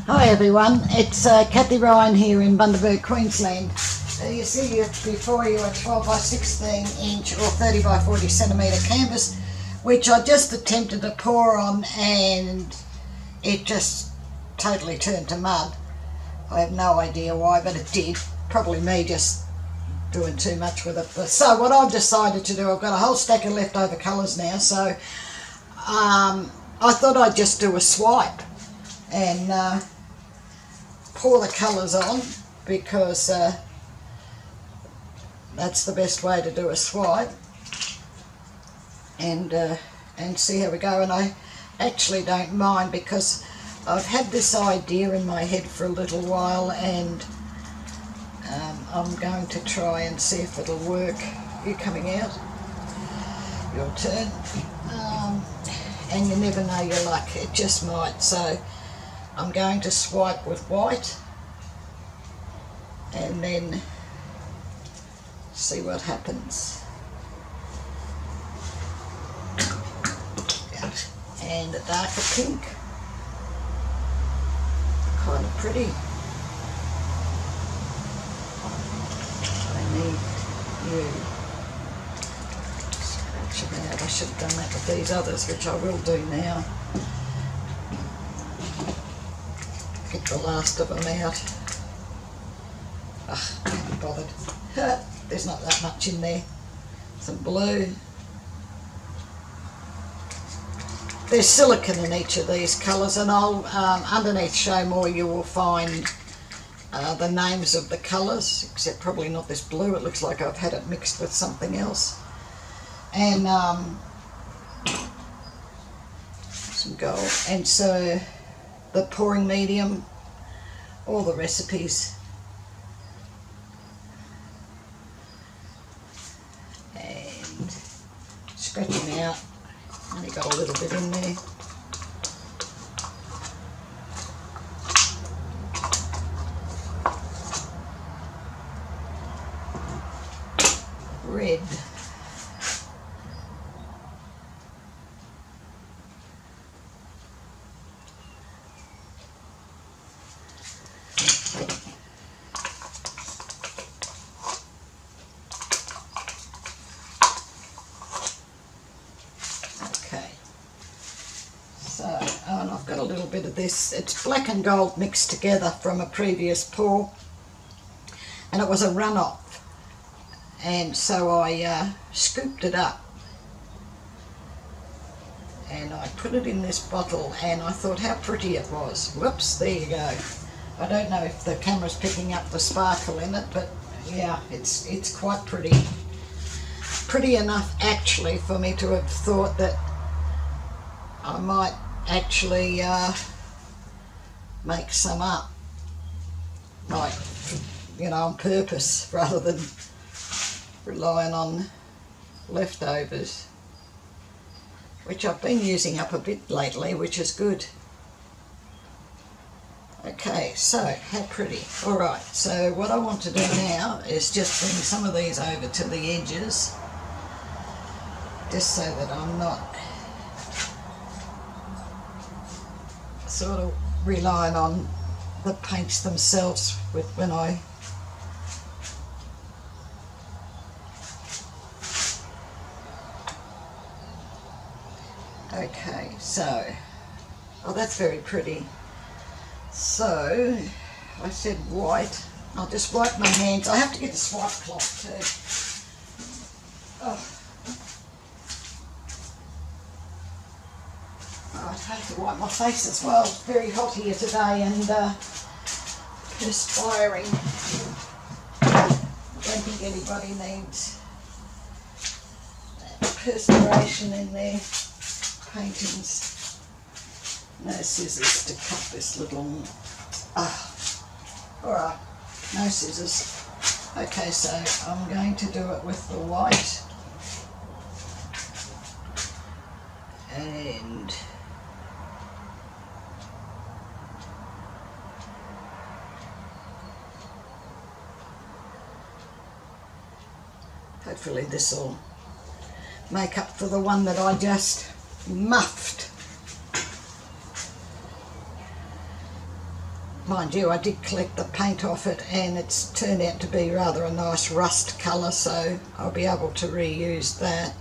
Hi everyone, it's Kathie Ryan here in Bundaberg, Queensland. You see before you a 12 by 16 inch or 30 by 40 centimetre canvas, which I just attempted to pour on and it just totally turned to mud. I have no idea why, but it did. Probably me just doing too much with it. But so what I've decided to do, I've got a whole stack of leftover colours now, so I thought I'd just do a swipe and pour the colours on, because that's the best way to do a swipe, and see how we go. And I actually don't mind, because I've had this idea in my head for a little while, and I'm going to try and see if it'll work. You coming out? Your turn. And you never know your luck, it just might. So I'm going to swipe with white and then see what happens. And a darker pink, kind of pretty. I need you. Scratch them out. I should have done that with these others, which I will do now. Get the last of them out. Ugh, can't be bothered. There's not that much in there. Some blue. There's silicone in each of these colours, and I'll underneath show more you will find the names of the colours, except probably not this blue. It looks like I've had it mixed with something else. And some gold. And so the pouring medium, all the recipes. And scratching out, only got a little bit in there. Red. And I've got a little bit of this. It's black and gold mixed together from a previous pour, and it was a runoff, and so I scooped it up and I put it in this bottle, and I thought how pretty it was. Whoops, there you go. I don't know if the camera's picking up the sparkle in it, but yeah, it's quite pretty. Pretty enough actually for me to have thought that I might actually make some up, like, you know, on purpose, rather than relying on leftovers, which I've been using up a bit lately, which is good. Okay, so how pretty. Alright, so what I want to do now is just bring some of these over to the edges, just so that I'm not sort of relying on the paints themselves with when I okay, so oh, that's very pretty. So I said white. I'll just wipe my hands. I have to get the swipe cloth too. Oh. I'd hate to wipe my face as well. It's very hot here today and perspiring. I don't think anybody needs that perspiration in their paintings. No scissors to cut this little... Alright, no scissors. Okay, so I'm going to do it with the white. And hopefully this will make up for the one that I just muffed. mind you, I did collect the paint off it and it's turned out to be rather a nice rust colour, so I'll be able to reuse that.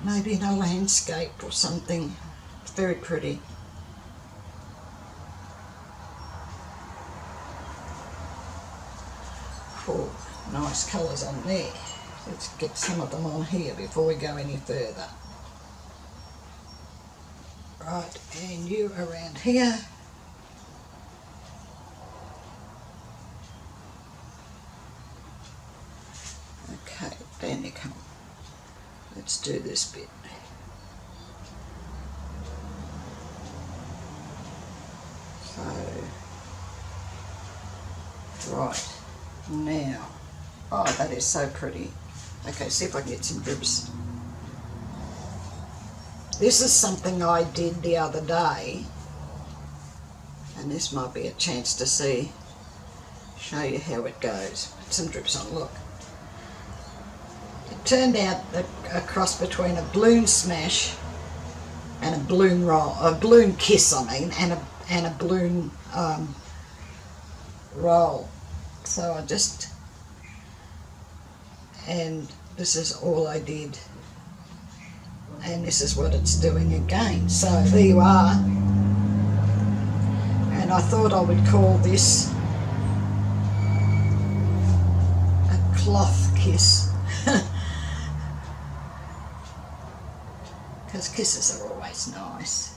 Maybe in a landscape or something. It's very pretty. Cool, nice colours on there. Let's get some of them on here before we go any further. Right, and you around here. Okay, down you come. Let's do this bit. So, right, now, oh, that is so pretty. Okay, see if I can get some drips. This is something I did the other day, and this might be a chance to show you how it goes. Put some drips on, look. It turned out a cross between a balloon smash and a balloon roll, a balloon kiss, I mean, and a balloon roll. So I just, and this is all I did. And this is what it's doing again. So there you are. And I thought I would call this a cloth kiss. Because kisses are always nice.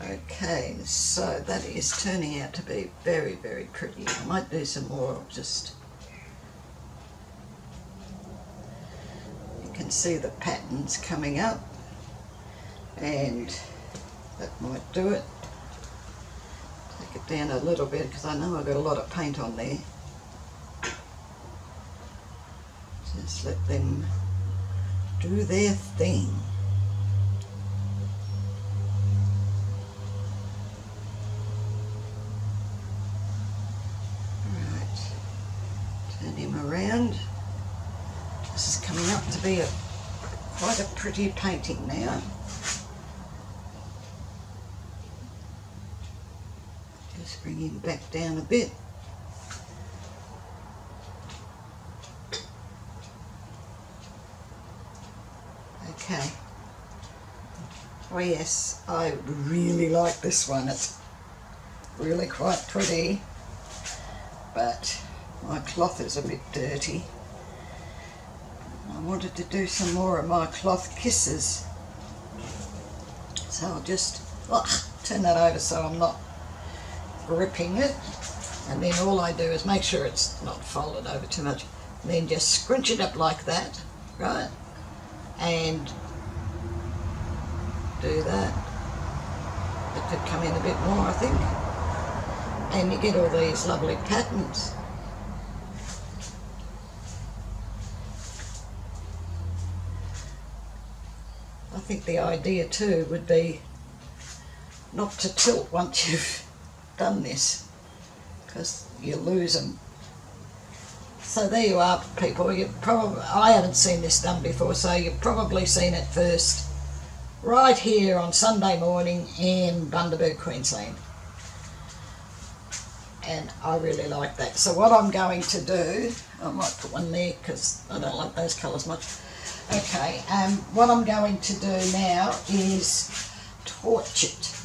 Okay, so that is turning out to be very, very pretty. I might do some more, just... can see the patterns coming up, and that might do it. Take it down a little bit because I know I've got a lot of paint on there. Just let them do their thing. Right, turn him around. This is coming up to be quite a pretty painting now. Just bring him back down a bit. Okay. Oh yes, I really like this one. It's really quite pretty, but my cloth is a bit dirty. I wanted to do some more of my cloth kisses, so I'll just turn that over so I'm not gripping it, and then all I do is make sure it's not folded over too much, and then just scrunch it up like that, right, and do that. It could come in a bit more, I think, and you get all these lovely patterns. I think the idea too would be not to tilt once you've done this, because you lose them. So there you are, people. I haven't seen this done before, so you've probably seen it first right here on Sunday morning in Bundaberg, Queensland. And I really like that. So what I'm going to do, I might put one there because I don't like those colours much. Okay, what I'm going to do now is torch it.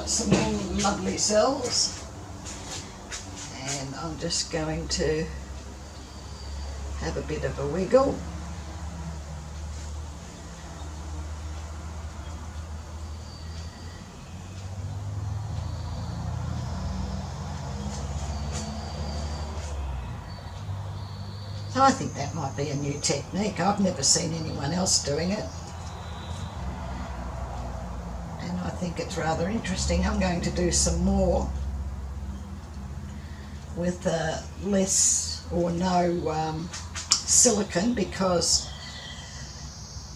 Some lovely cells, and I'm just going to have a bit of a wiggle. So I think that might be a new technique. I've never seen anyone else doing it. I think it's rather interesting. I'm going to do some more with less or no silicone, because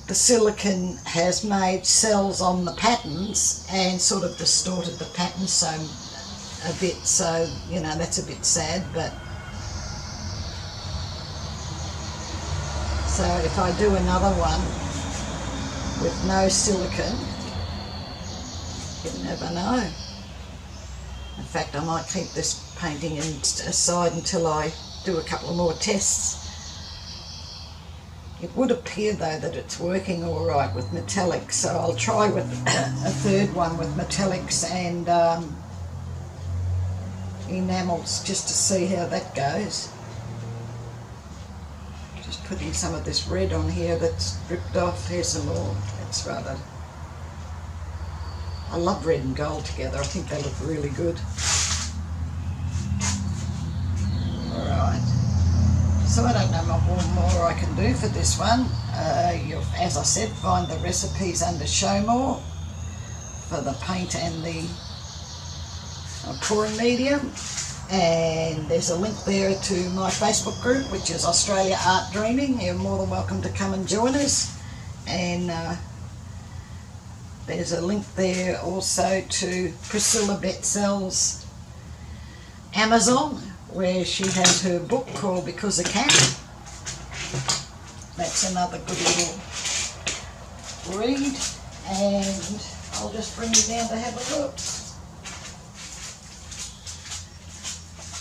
the silicone has made cells on the patterns and sort of distorted the pattern a bit, so you know, that's a bit sad. But so if I do another one with no silicone, you never know. In fact, I might keep this painting aside until I do a couple of more tests. It would appear though that it's working all right with metallics, so I'll try with a third one with metallics and enamels just to see how that goes. Just putting some of this red on here that's dripped off. Here's some more. It's rather... I love red and gold together. I think they look really good. Alright. So I don't know what more I can do for this one. You'll, as I said, find the recipes under Show More for the paint and the pouring medium. And there's a link there to my Facebook group, which is Australia Art Dreaming. You're more than welcome to come and join us. And there's a link there also to Priscilla Betzel's Amazon, where she has her book called Because of Kathie. That's another good little read. And I'll just bring you down to have a look.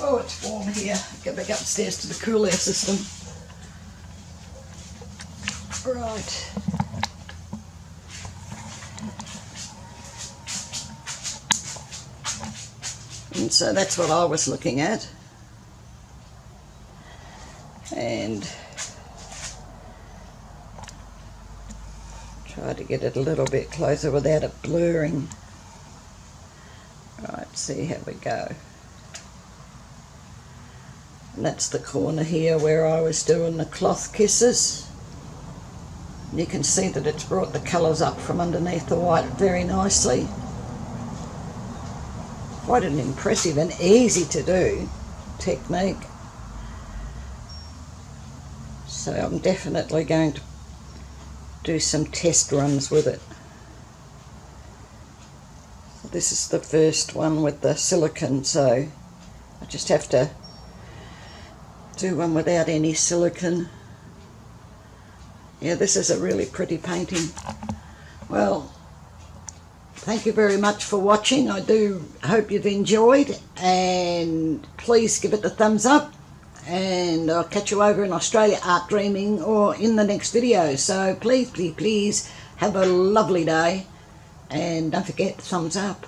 Oh, it's warm here. Go back upstairs to the cool air system. Right. And so that's what I was looking at. And try to get it a little bit closer without it blurring. Right, see how we go. And that's the corner here where I was doing the cloth kisses. And you can see that it's brought the colours up from underneath the white very nicely. Quite an impressive and easy to do technique. So I'm definitely going to do some test runs with it. So this is the first one with the silicone, so I just have to do one without any silicone. Yeah, this is a really pretty painting. Well, thank you very much for watching. I do hope you've enjoyed, and please give it a thumbs up, and I'll catch you over in Australia Art Dreaming or in the next video. So please, please, please have a lovely day, and don't forget, thumbs up.